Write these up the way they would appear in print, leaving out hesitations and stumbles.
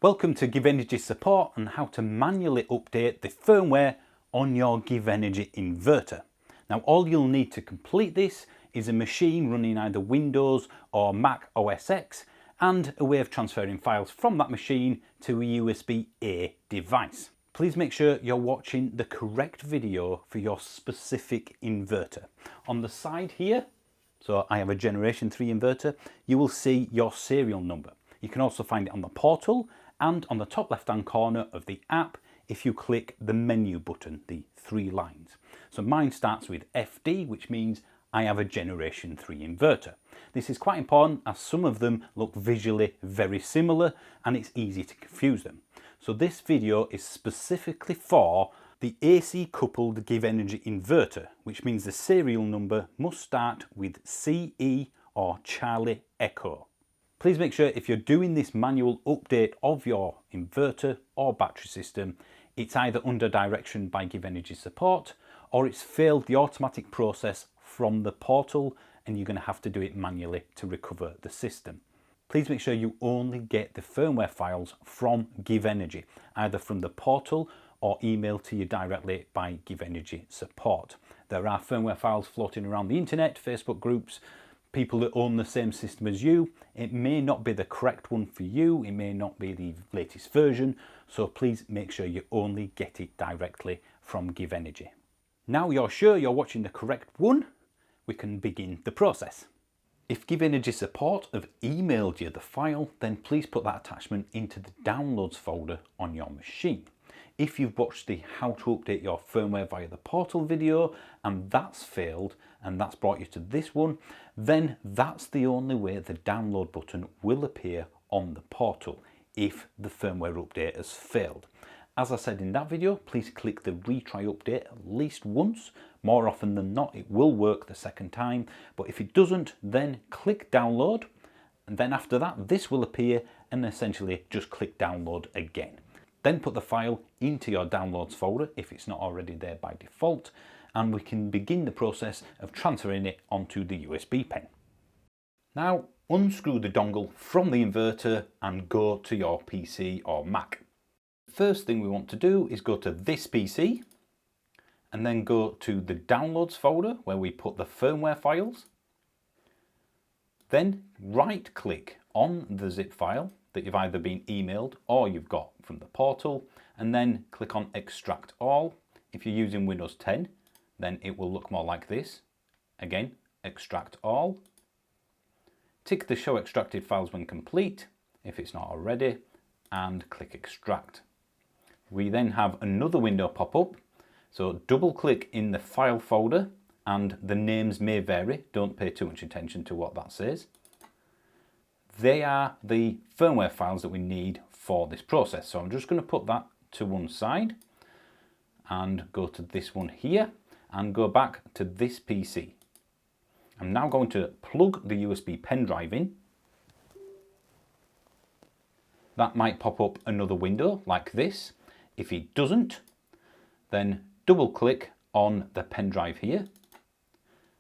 Welcome to GivEnergy support on how to manually update the firmware on your GivEnergy inverter. Now all you'll need to complete this is a machine running either Windows or Mac OS X and a way of transferring files from that machine to a USB-A device. Please make sure you're watching the correct video for your specific inverter. On the side here, so I have a Generation 3 inverter, you will see your serial number. You can also find it on the portal and on the top left hand corner of the app if you click the menu button, the 3 lines. So mine starts with FD, which means I have a Generation 3 inverter. This is quite important as some of them look visually very similar and it's easy to confuse them. So this video is specifically for the AC Coupled GivEnergy Inverter, which means the serial number must start with CE or Charlie Echo. Please make sure if you're doing this manual update of your inverter or battery system, it's either under direction by GivEnergy support or it's failed the automatic process from the portal and you're going to have to do it manually to recover the system. Please make sure you only get the firmware files from GivEnergy, either from the portal or emailed to you directly by GivEnergy support. There are firmware files floating around the internet, Facebook groups, people that own the same system as you. It may not be the correct one for you, it may not be the latest version, so please make sure you only get it directly from GivEnergy. Now you're sure you're watching the correct one, we can begin the process. If GivEnergy support have emailed you the file, then please put that attachment into the downloads folder on your machine. If you've watched the how to update your firmware via the portal video and that's failed and that's brought you to this one, then that's the only way the download button will appear on the portal if the firmware update has failed. As I said in that video, please click the retry update at least once. More often than not, it will work the second time, but if it doesn't, then click download, and then after that, this will appear and essentially just click download again. Then put the file into your downloads folder if it's not already there by default, and we can begin the process of transferring it onto the USB pen. Now unscrew the dongle from the inverter and go to your PC or Mac. First thing we want to do is go to this PC and then go to the downloads folder where we put the firmware files. Then right click on the zip file that you've either been emailed or you've got from the portal, and then click on extract all. If you're using Windows 10, then it will look more like this. Again, extract all. Tick the show extracted files when complete if it's not already, and click extract. We then have another window pop up, so double click in the file folder, and the names may vary, don't pay too much attention to what that says. They are the firmware files that we need for this process. So I'm just going to put that to one side and go to this one here and go back to this PC. I'm now going to plug the USB pen drive in. That might pop up another window like this. If it doesn't, then double click on the pen drive here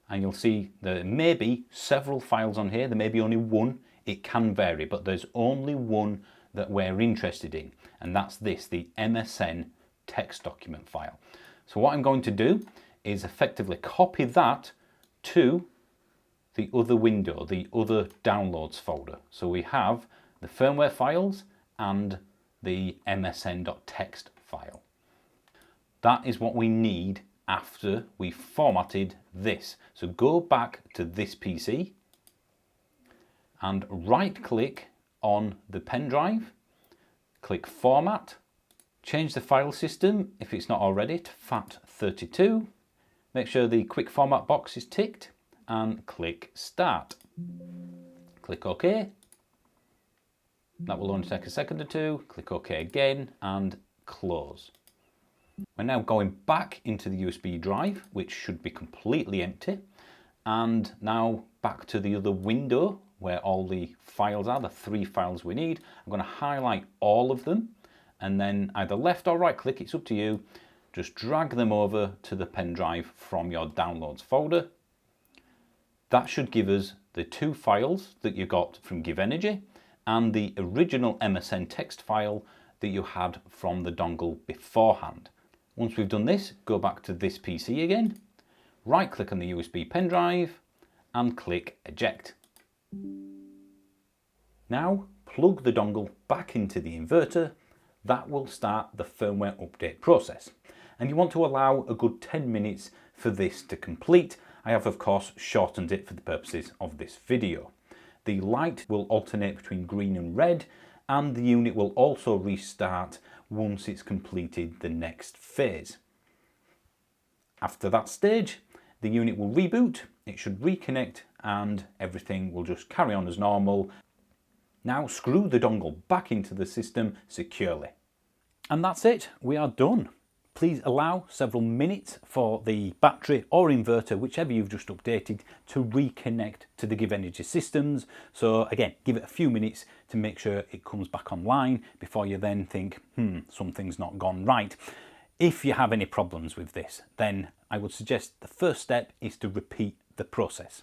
and you'll see there may be several files on here. There may be only one. It can vary, but there's only one that we're interested in, and that's this, the MSN text document file. So what I'm going to do is effectively copy that to the other window, the other downloads folder. So we have the firmware files and the msn.txt file. That is what we need after we formatted this. So go back to this PC and right click on the pen drive, click format, change the file system if it's not already to FAT32, make sure the quick format box is ticked and click start. Click OK. That will only take a second or two. Click OK again and close. We're now going back into the USB drive, which should be completely empty, and now back to the other window where all the files are, the 3 files we need. I'm going to highlight all of them and then either left or right click, it's up to you, just drag them over to the pen drive from your downloads folder. That should give us the 2 files that you got from GivEnergy and the original MSN text file that you had from the dongle beforehand. Once we've done this, go back to this PC again, right click on the USB pen drive and click eject. Now plug the dongle back into the inverter. That will start the firmware update process. And you want to allow a good 10 minutes for this to complete. I have of course shortened it for the purposes of this video. The light will alternate between green and red, and the unit will also restart once it's completed the next phase. After that stage, the unit will reboot, it should reconnect, and everything will just carry on as normal. Now screw the dongle back into the system securely. And that's it, we are done. Please allow several minutes for the battery or inverter, whichever you've just updated, to reconnect to the GivEnergy systems. So again, give it a few minutes to make sure it comes back online before you then think, something's not gone right. If you have any problems with this, then I would suggest the first step is to repeat the process.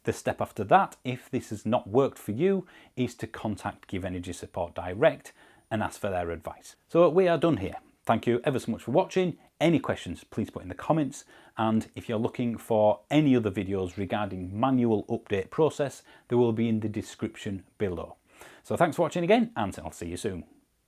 The step after that, if this has not worked for you, is to contact GivEnergy support direct and ask for their advice. So we are done here. Thank you ever so much for watching. Any questions, please put in the comments. And if you're looking for any other videos regarding manual update process, they will be in the description below. So thanks for watching again, and I'll see you soon.